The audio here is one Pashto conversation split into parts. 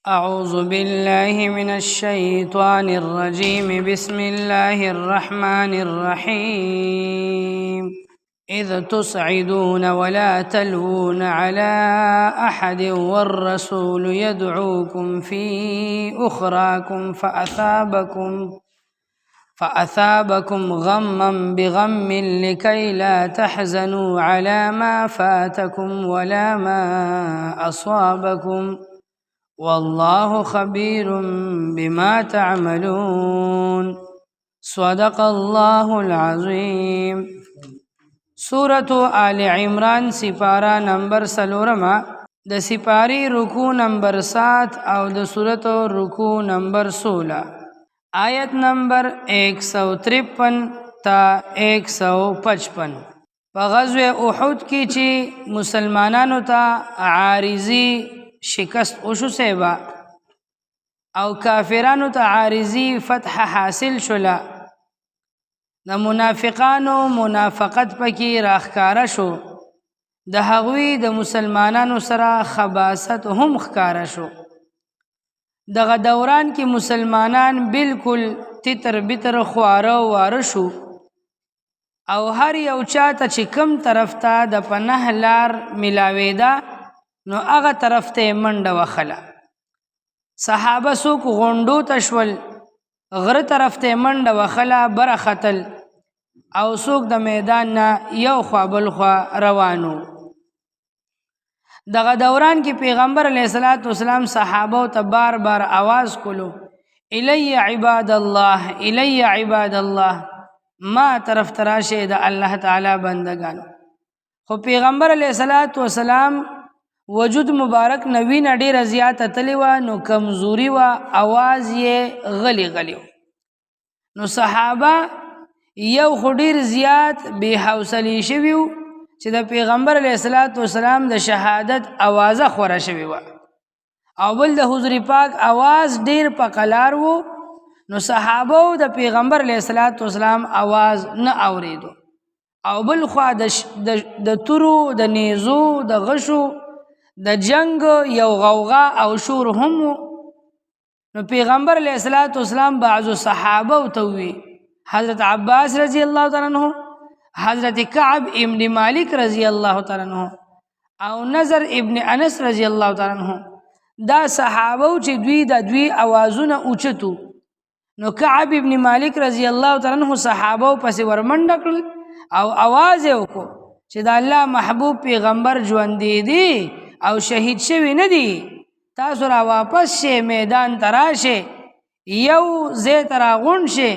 أعوذ بالله من الشيطان الرجيم بسم الله الرحمن الرحيم إذ تصعدون ولا تلوون على أحد والرسول يدعوكم في أخراكم فأثابكم غما بغم لكي لا تحزنوا على ما فاتكم ولا ما أصابكم والله خبير بما تعملون صدق الله العظيم. سورة آل عمران سپارہ نمبر سلورما د سپاری رکو نمبر 7 او د سورت رکو نمبر 16 آیت نمبر 153 تا 155 په غزوه احد کې چې مسلمانانو ته عارضی شکست اوشو سیبا او کافرانو ته عارضی فتح حاصل شولا د منافقانو منافقت پکې راخکاره شو د هغوی د مسلمانانو سره خباست هم ښکاره شو. دغه دوران کې مسلمانان بالکل تتر بتر خواره واره شو او هر یو چاته چې کم طرف ته د پناه لار ملاویدا نو هغه طرف ته منډه وخله. صحابه څوک غونډو تشول غره طرف ته منډه وخله بره ختل او څوک د میدان نه یو خوا بل خوا روانو. دغه دوران کې پیغمبر علیه الصلاۃ والسلام صحابه ته بار بار आवाज کولو الی عباد الله الی عباد الله ما طرف تراشه د الله تعالی بندگانو. خو پیغمبر علیه الصلاۃ والسلام وجود مبارک نوی نه ډیره زیاته تلی وه نو کمزوري وه اواز یې غلی غلی و. نو صحابه یو خو ډیر زیات بې حوصلې شوي وو چې د پیغمبر علیه الصلاۃ والسلام د شهادت اوازه خوره شوې وه او بل د حضور پاک اواز ډیر په قلار و نو صحابه د پیغمبر علیه الصلاۃ والسلام اواز نه اوریدو او بل خوا د تورو د نیزو د غشو د جنگ یو غوغا او شور هم. نو پیغمبر علیه الصلاۃ والسلام بعضو صحابه ته وی حضرت عباس رضی الله تعالی عنہ حضرت کعب ابن مالک رضی الله تعالی عنہ او نظر ابن انس رضی الله تعالی عنہ دا صحابه چې دوی اوازونه اوچتو. نو کعب ابن مالک رضی الله تعالی عنہ صحابه پس ورمنډ کړل او आवाज یې وکړو چې د الله محبوب پیغمبر ژوند دی او شهید شوی نه دی، تاسو را واپس شئ میدان تراشه یو زی تراغون شئ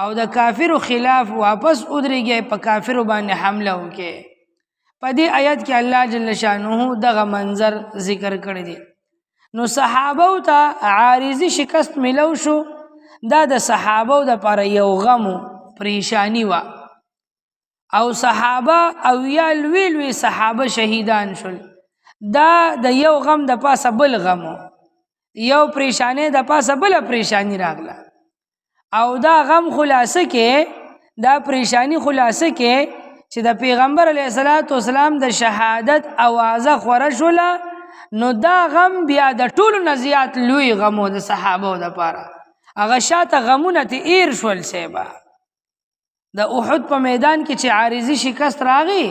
او د کافرو خلاف واپس ادریږئ په کافرو باندې حمله وکړئ. په دې آیت کې الله جل شانه دغه منظر ذکر کړی دی. نو صحابو ته عارضی شکست ملو شو دا د صحابو دپاره یو غم و پریشانی وه او صحابه او یا لوی لوی صحابه شهیدان شول. دا د یو غم د پاسه بل غم یو پریشانی د پاسه بل پریشانی راغله او دا غم خلاصه کې دا پریشانی خلاصه کې چې د پیغمبر علیه الصلاۃ والسلام د شهادت اوازه خوره شوله نو دا غم بیا د ټولو نه زیات لوی غم د صحابو دپاره هغه شاته غمونه ته ایر شول. سیبا د احد په میدان کې چې عارضی شکست راغی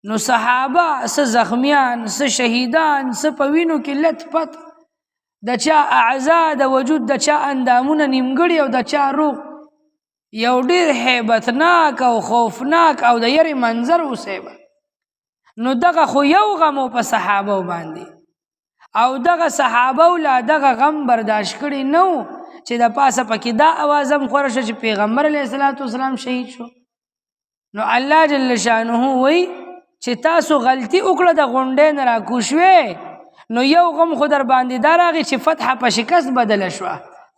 نو صحابه څه زخمیان څه شهیدان څه په وینو کې لت پت د چا اعضا د وجود د چا اندامونه نیمګړي او د چا روغ یو ډیر هیبتناک او خوفناک او د یری منظر اوسیبه. نو دغه خو یو غم په صحابه باندې او دغه صحابه لا دغه غم برداشت کړي نو چې د پاسه پکې دا اوازم خوره شو چې پیغمبر علیه الصلاۃ والسلام شهید شو. نو الله جل شانه وی چې تاسو غلطي وکړه د غونډې نه راکوشوې نو یو غم خو در باندې دا راغی چې فتح په شکست بدله شوه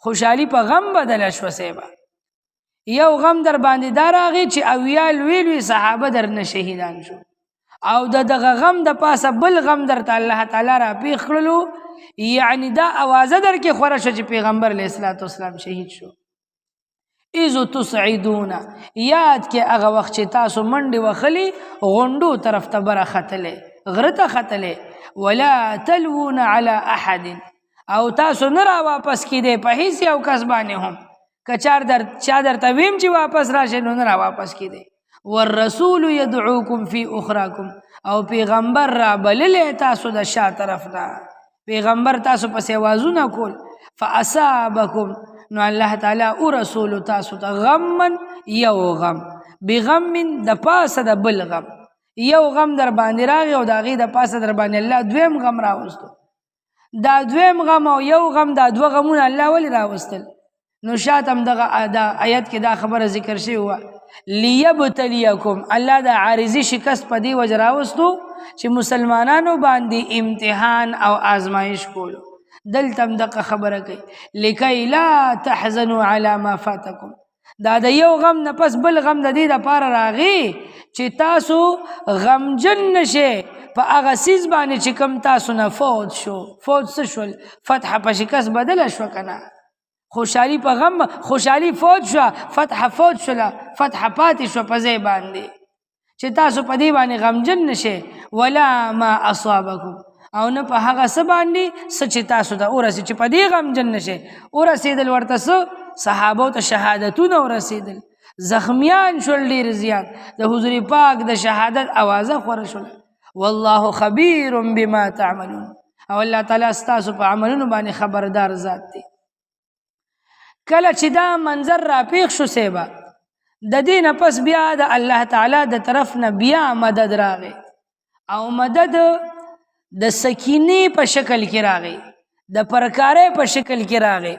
خوشحالي په غم بدله شوه. سیبه یو غم در باندې دا راغی چې اویا لوی لوی صحابه در نه شهیدان شو او دغه غم د پاسه بل غم درته الله تعالی را پیښ کړلو یعنی دا اوازه در کې خوره شو چې پیغمبر علیه الصلاۃ والسلام شهید شو. اذ تصعدون یاد کې هغه وخت چې تاسو منډې وخلی غونډو طرف ته بره ختلې غره ته ختلې ولا تلوون على احد او تاسو نه را واپس کیدئ په هیڅ یو کس باندې هم که چا درته ویم چې واپس راشه نو نه را واپس کیدئ. والرسول يدعوكم في اخراكم او پیغمبر را بللی تاسو د شا طرف نه، پیغمبر تاسو پسې آوازونه کول. فاصابکم نو الله تعالی او رسول تاسو ته غمن یو غم، بغم د پاسه د بل غم، یو غم در باندې راغی او د هغې د پاسه در باندې الله دویم غم راوستو. دا دویم غم او یو غم دا دوه غمونه الله ولې راوستل؟ نو شاته هم دغه آیت کې دا خبره ذکر شوې وه لیبتلیکم، الله د عارضي شکست په دې وجه راوستو چې مسلمانانو باندې امتحان او آزمایش کولو. دلته هم دغه خبره کوي لکی لا تحزنوا علی ما فاتکم، دا د یو غم نه پس بل غم د دې دپاره راغی چې تاسو غمجن نشئ په هغه څیز باندې چې کوم تاسو نه فوت شو. فوت څه شول؟ فتح په شکست بدله شوه که نه؟ خوشحالي په غم، خوشحالي فوت شوه، فتح فوت شوله، فتح پاتې شوه په ځای باندې چې تاسو په دې باندې غمجن نشئ. ولا ما اصابکم، او نه په هغه څه باندې څه چې تاسو ته ورسېد چې په دې غمجن نشئ. ورسېدل ورته څه؟ صحابو ته شهادتونه ورسېدل، زخمیان شول ډېر زیات، د حضور پاک د شهادت اوازه خوره شوله. والله خبیر بما تعملون، او الله تعالی ستاسو په عملونو باندې خبردار ذات دی. کله چې دا منظر را پیښ شو سیبا د دې نه پس بیا د الله تعالی د طرف نه بیا مدد راغی، او مدد د سکینې په شکل کې راغی، د پرکارۍ په شکل کې راغی.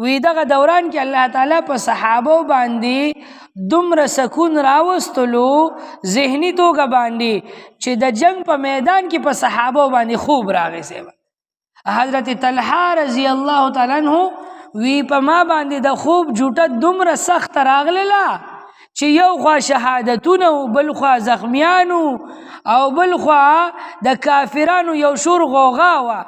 وی دغه دوران کې الله تعالی په صحابو باندې دومره سکون راوستلو ذهني توګه باندې چې د جنگ په میدان کې په صحابو باندې خوب راغی سیبا. حضرت طلحه رضی الله تعالی عنہ وی په ما باندې د خوب جوټه دومره سخت راغله چې یو خوا شهادتونه او بل خوا زخمیانو او بل خوا د کافرانو یو شور غوغا وه،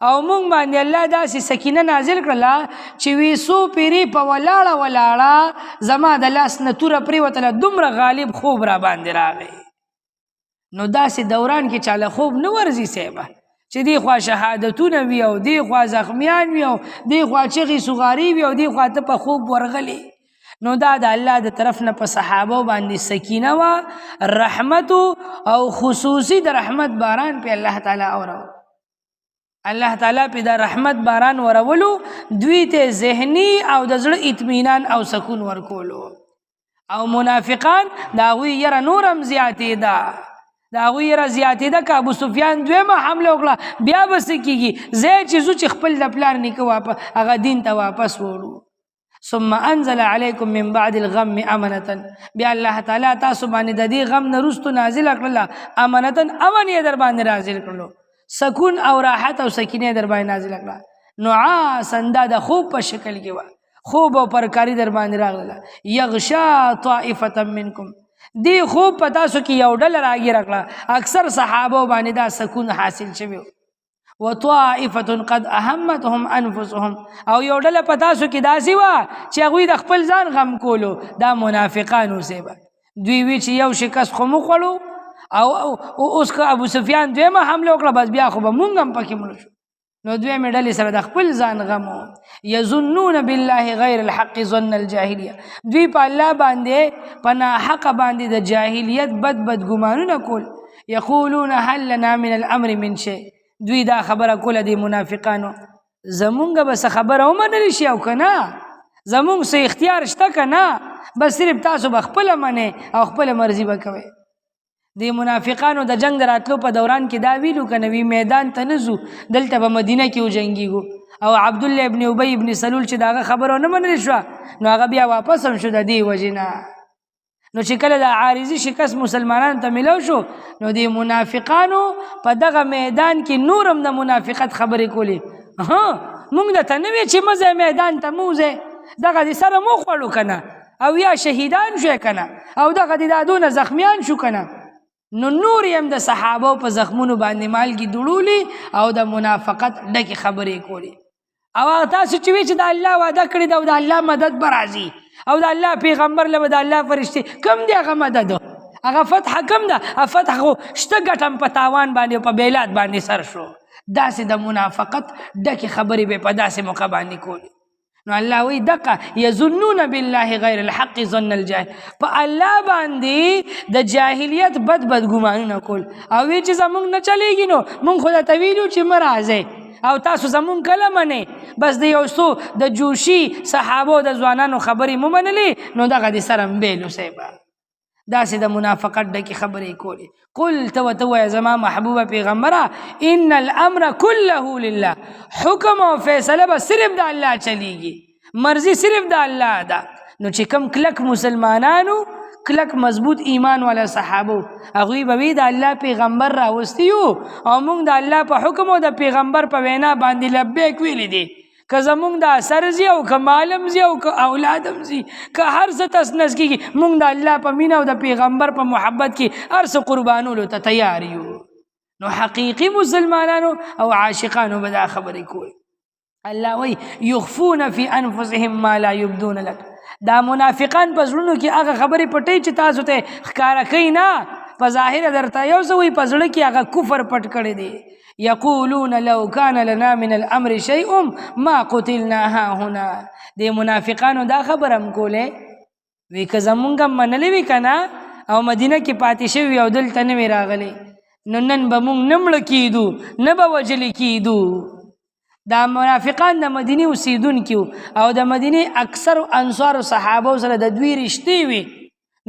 او مونږ باندې الله داسې سکینه نازل کړله چې وی څو پیرې په ولاړه ولاړه زما د لاس نه توره پرېوتله، دومره غالب خوب را باندې راغی. نو داسې دوران کې چاله خوب نه ورځي صاحبه چې دی خوا شهادتونه وي او دی خوا زخمیان وي او دی خوا چغې سغاري وي او دی خوا ته په خوب ورغلی. نو دا د الله د طرف نه په صحابو باندې سکینه وه، رحمت او خصوصي د رحمت باران په الله تعالی اورو. الله تعالی په دا رحمت باران ورولو دوی ته ذهني او د زړه اطمینان او سکون ورکولو. او منافقان دا هغوی یره نورم زیاتېده، دا هغوی یره زیاتېده که ابو سفیان دویمه حمله وکړه بیا به څه کېږي؟ ځای چې ځو چې خپل د پلار نیکه هغه دین ته واپس وړو. ثم انزل علیکم من بعد الغم امنة، بیا الله تعالی تاسو باندې د دې غم نه وروستو نازله کړله امنة، امن یې در باندې نازل کړلو، سکون او راحت او سکینه در باندې نازله کړه. نعاسا دا د خوب په شکل کې وه، خوب او پرکاری در باندې راغله. یغشا طائفة منکم، دی خوب په تاسو کې یو ډله راګیره کړه، اکثر صحابو باندې دا سکون حاصل شوی. وطائفة قد اهمتهم انفسهم، او یو ډله په تاسو کې داسې وه چې هغوی د خپل ځان غم کولو، دا منافقان اوسېبه. دوی وی چې یو شکست خو موږ خوړو او اوس که ابو سفیان دویمه حمله وکړه بس بیا خو به مونږ هم پکې مړه شو. نو دویمې ډلې سره د خپل ځان غم و. یظنون بالله غیر الحق ظن الجاهلیه، دوی په الله باندې په ناحقه باندې د جاهلیت بد ګمانونه کول. یقولون هل لنا من الامر من شیء، دوی دا خبره کوله دی منافقانو زمونږ به څه خبره ومنلی شي او که نه، زمونږ څه اختیار شته که نه، بس صرف تاسو به خپله منې او خپله مرضي به کوئ. دی منافقانو د جنگ راتلو په دوران کې دا ویلو که نه وي میدان ته نه ځو، دلته به مدینه کې وجنګېږو. او عبدالله ابن ابی ابن سلول چې د هغه خبره ونه منلی شوه نو هغه بیا واپس هم شو د دې وجې نه. نو چې کله د عارضي شکست مسلمانانو ته ملو شو نو د منافقانو په دغه میدان کې نورم د منافقت خبرې کولې. مونږ درته نه وی چې مه ځئ میدان ته مو ځئ، دغه دې سره مو خوړو که نه، او یا شهیدان شوی که نه، او دغه دې دا دونه زخمیان شو که نه. نو نور هم د صحابو په زخمونو باندې مالګې دوړولې او د منافقت ډکې خبرې کولې. او تاسو چې وی چې د الله وعده کړې ده او د الله مدد به راځي او د الله پیغمبر له به د الله فرشتې کم دی هغه مدد، هغه فتح کم ده؟ فتح خو شته ګټم په تاوان باندې او په بیلات باندې سر شو. داسې د منافقت ډکې خبرې به په داسې موقع باندې کولې. نو الله وی دقه یظنون بالله غیر الحق ظن الجاهل، په الله باندې د جاهلیت بد بد ګمانونه کول او وی چې زمونږ نه چلیږي نو مونږ خو درته ویلو چې مه راځئ او تاسو زمونږ کله منئ. بس د یو څو د جوشي صحابو د ځوانانو خبرې مو منلې نو دغه د سره مبیلو صیبه داسې د منافقت ډکې خبرې کولې. قل ته ورته ووایه زما محبوبه پیغمبره ان الامر كله لله، حکم او فیصله به صرف د الله چلیږي، مرضی صرف د الله ده. نو چې کم کلک مسلمانانو کلک مضبوط ایمان والا صحابو هغوی به وی د الله پیغمبر راوستی یو او موږ د الله په حکم او د پیغمبر په وینا باندې لبیک ویلی دي. که زمونږ د اثر زی او که مالم زی او که اولادم زی که هر څه تسنس کېږي موږ د الله په مینه او د پیغمبر په محبت کې هر څه قربانولو ته تیار یو. نو حقیقي مسلمانانو او عاشقانو به دا خبرې کوي. الله وی یخفون فی انفسهم ما لا یبدون لک، دا منافقان په زړونو کې هغه خبرې پټوي چې تاسو ته ښکاره کوي نه، په ظاهره درته یو څه وي په زړه کې هغه کفر پټ کړی دی. یقولون لو کان لنا من الامر شیء ما قتلنا هاهنا، د منافقانو دا خبره هم کوله وی که زمونږ منلې وي که نه او مدینه کې پاتې شوي او دلته نه وي راغلی نو نن به مونږ نه مړه کېدو نه به وجلې کېدو. دا منافقان د مدینې اوسیدونکي او د مدینې اکثر انصار او صحابو سره د دوی رشتې وي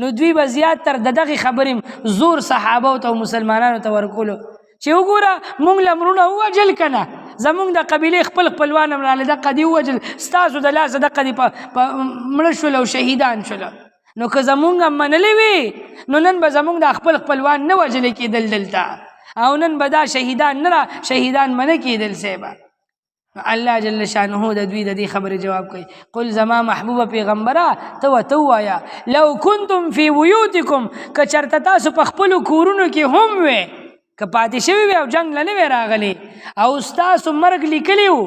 نو دوی به زیات تر د دغې خبرې زور صحابو ته او مسلمانانو ته ورکولو چې وګوره مونږ له مړونه ووجل که نه، زمونږ د قبیلې خپل خپلوان هم راغلی دقه دې ووجل، ستاسو د لاسه دقه دې مړه شول او شهیدان شول. نو که زمونږ هم منلې وي نو نن به زمونږ د خپل خپلوان نه وجلې کېدل دلته او نن به دا شهیدان نه شهیدان منه کېدل صیبه. الله جل شانه د دوی د دې خبرې جواب کوي. قل زما محبوبه پیغمبره ته ورته ووایه لو کنتم فی بیوتکم، که چېرته تاسو په خپلو کورونو کې هم وې، که پاتې شوي وي او جنګ له نه وی راغلی او ستاسو مرګ لیکلی و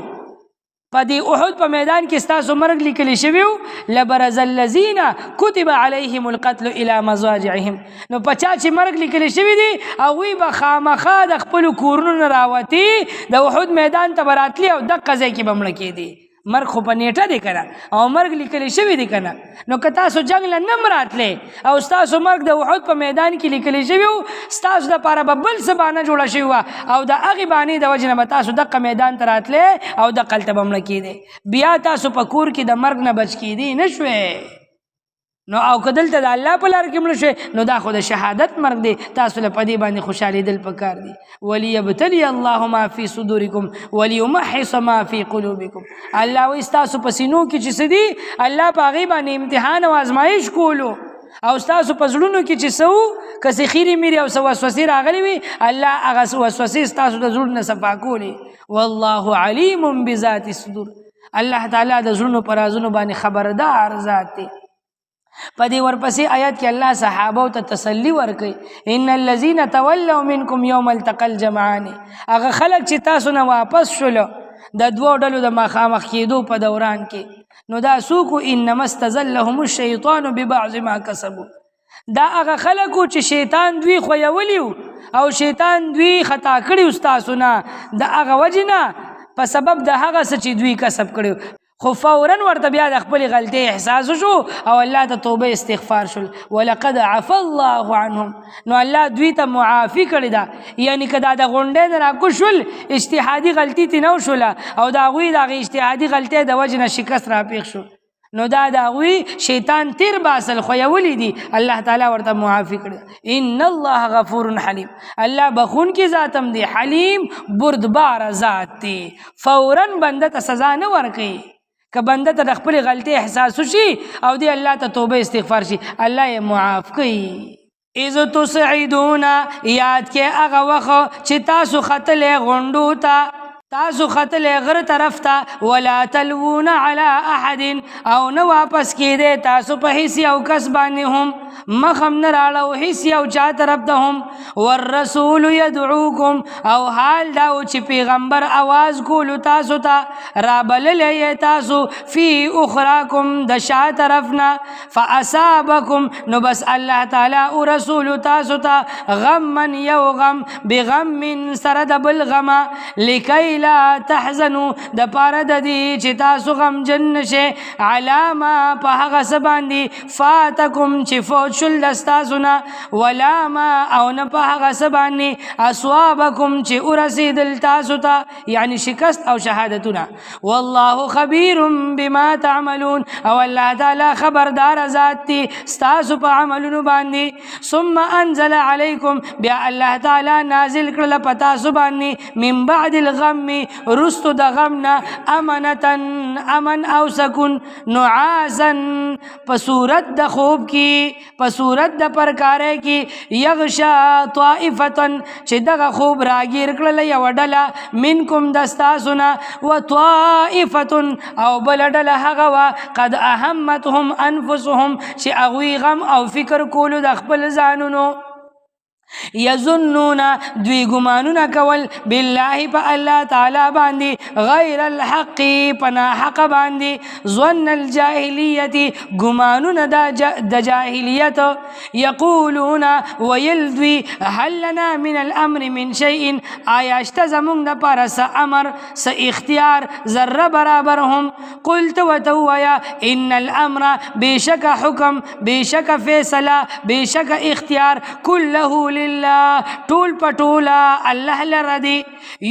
په دې احد په میدان کې ستاسو مرګ لیکلی شوي و لبرز الذین کتب علیهم القتل الی مضاجعهم، نو په چا چې مرګ لیکلی شوي دي هغوی به خامخا د خپلو کورونو نه راوتي د احد میدان ته به راتلي او دقه ځای کې به مړه کېدي. مرګ خو په نیټه دی که نه او مرګ لیکلی شوي دی که نه، نو که تاسو جنګ له نه م راتلی او ستاسو مرګ د احد په میدان کې لیکلی شوي و ستاسو دپاره به بل څه بانه جوړه شوې وه او د هغې بانې د وجې نه به تاسو دقه میدان ته راتلی او دقه هلته به مړه کېدی، بیا تاسو په کور کې د مرګ نه بچ کېدی نه شوې. نو او که دلته د الله په لار کې مړه شوې نو دا خو د شهادت مرګ دی، تاسو له په دې باندې خوشحالېدل پکار دي. ولیبتلی الله ما فی صدورکم ولیمحص ما فی قلوبکم، الله وایي ستاسو په سینو کې چې څه دي الله په هغې باندې امتحان او ازمایش کولو او ستاسو په زړونو کې چې څه و که څه خیرې میرې او څه وسوسې راغلې وي الله هغه وسوسې ستاسو د زړونو نه صفا کولې. والله علیم بذات الصدور، الله تعالی د زړونو په رازونو باندې خبردار ذات دی. په دې ورپسې آیات کې الله صحابو ته تسلی ورکوي ان الذین تولوا منکم یوم التقى الجمعان، هغه خلک چې تاسو نه واپس شولو د دوو ډلو د مخامخ کېدو په دوران کې نو دا څوک انما استزلهم الشیطان ببعض ما کسبوا، دا هغه خلکو چې شیطان دوی خویولی او شیطان دوی خطا کړي ستاسو نه د هغه وجې نه په سبب د هغه څه چې دوی کسب کړي، خو فوراً ورته بیا د خپل غلطۍ احساس شو او الله ته توبه استغفار شول. ولقد عفا الله عنهم، نو الله دوی ته معافي کړې ده، یعنی که دا د غونډۍ نه راکوز شول اجتهادي غلطي ترې نه وشوله او د هغوی د هغې اجتهادي غلطۍ د وجې نه شکست راپېښ شو نو دا د هغوی شیطان تیر باسل خویولی دي الله تعالی ورته معافي کړي. ان الله غفور حلیم، الله بخونکي ذات هم دی، حلیم بردبار ذات دی، فوراً بنده ته سزا نه ورکوي. که بنده ته د خپل غلطۍ احساس وشي او دی الله ته توبه استغفار شي الله یې معاف کوي. اذ تسعدون، یاد کې هغه وخت چې تاسو ختلې غونډو ته، تاسو ختلې غره طرف ته، ولا تلوون علی احد، او نه واپس کېدی تاسو په هیڅ یو کس باندې هم، مخم نراړو هیڅ یو چا طرف ته هم والرسول يدعوكم او حال داو چې پیغمبر आवाज کولو تاسو ته رابللې تاسو فی اخراکم د شا طرفنا فاصابکم نو بس الله تعالی او رسول تاسو ته غمن یو غم بغم سره د بل غما لکی لا تحزنوا د پاره د دې چې تاسو غم جن نشه علامه په هغه سباندې فاتکم چې فوت شل دستاسونه ولا ما او نه په هغه سباندې اصوابکم چې ورسیدل تاسو ته یعنی شکست او شهادتونه والله خبیر بما تعملون او الله تعالی خبردار ذات دی ستاسو په عملونو باندې ثم انزل علیکم بیا الله تعالی نازل کړل پتا سو باندې من بعد الغم رستو د غمنا امنتن امن او سکون نعاسا په صورت د خوب کې په صورت د پرکارې کې یغشا طائفتن چې دغه خوب راګیر کړل یو ډله منکم دستاسونه وطائفتن او بل ډله هغه وا قد اهمتهم انفسهم چې اغوی غم او فکر کولو د خپل ځانونو یظنون دوی ګمانونه کول بالله په الله تعالی باندې غیر الحق پنا حق باندې ظن الجاهلیت ګمانونه د جاهلیت یقولون ويلذي هل لنا من الامر من شيء آیا شته زمونږ د پاره څه امر څه اختیار ذره برابر هم قلت وتویا ان الامر بشک حکم بشک فیصله بشک اختیار كله لله طول پټولا الله لردی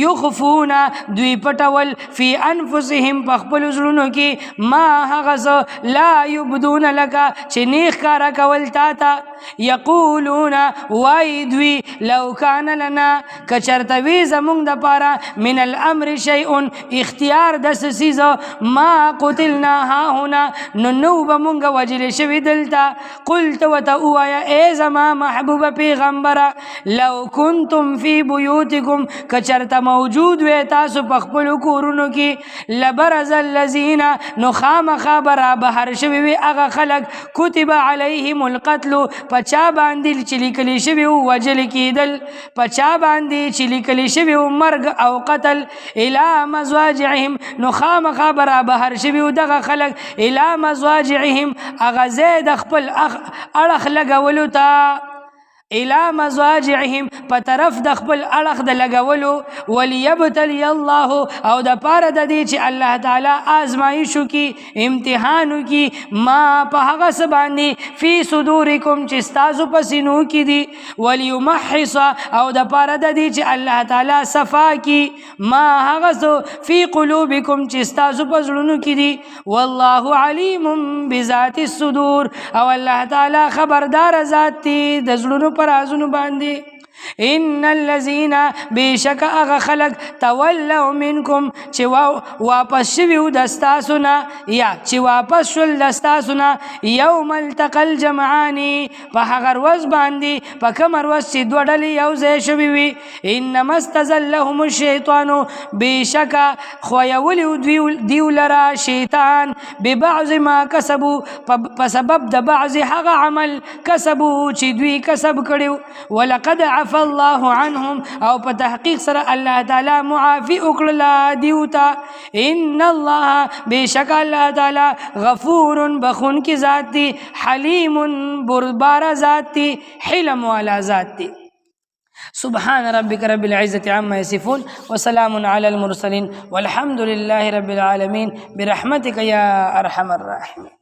یخفونا دوی پټول فی انفسهم پخپل زړونو کې ما هغه لا یبدون لك چې نیخ کارا کول تا تا یقولون وای دوی لو کان لنا کچرتوی زمونږ د پاره من الامر شیء اختیار د سیز ما قتلنا ها هنا نو بمونږ وجل شوی دلتا قلت وتوایا ای زما محبوب پیغمبر لو کنتم فی بیوتکم کچرتا موجود وی تاسو پخپلو کورونو کی لبرز الذین نخام خابر بهر شوی وی اغا خلق کتب علیهم القتل پچا باندې چلی کلی شوی وجل کیدل پچا باندې چلی کلی شوی مرګ او قتل الی مزواجعهم نخام خابر بهر شوی دغه خلق الی مزواجعهم اغا زید خپل اړخ لګولو تا الى مزاجعهم په طرف د خپل اړخ د لګولو وليبتلي الله او د پاره د دې چې الله تعالی آزمایشو کې امتحانو کې ما په هغه سبانی فی صدورکم چې تاسو په سینو کې دي وليمحص او د پاره د دې چې الله تعالی صفا کې ما هغه فی قلوبکم چې تاسو په زړونو کې دي والله علیم بذات الصدور او الله تعالی خبردار ذات دی د زړونو پر ازونو باندې ان الذين بشك اغ خلق تولوا منكم چې واپس شویو دستاسونه یا چې واپس شول دستاسونه یوم التقى الجمعان په هغه ورځ باندې په کوم ورځ چې دوه ډلې یو ځای شوي وي انما استزلهم الشیطان بشک خویولي دیو لرا شیطان ببعض ما کسبوا په سبب د بعض هغه عمل کسبو چې دوی کسب کړو ولقد عفا الله عنهم او په تحقیق سره الله تعالی معافی وکړه دیوتا ان الله بشک الله تعالی غفور بخون کی ذات دی حلیم بردبار ذات دی حلم والا ذات دی سبحان ربك رب العزة عما يصفون وسلام على المرسلين والحمد لله رب العالمين برحمتك يا أرحم الراحمين.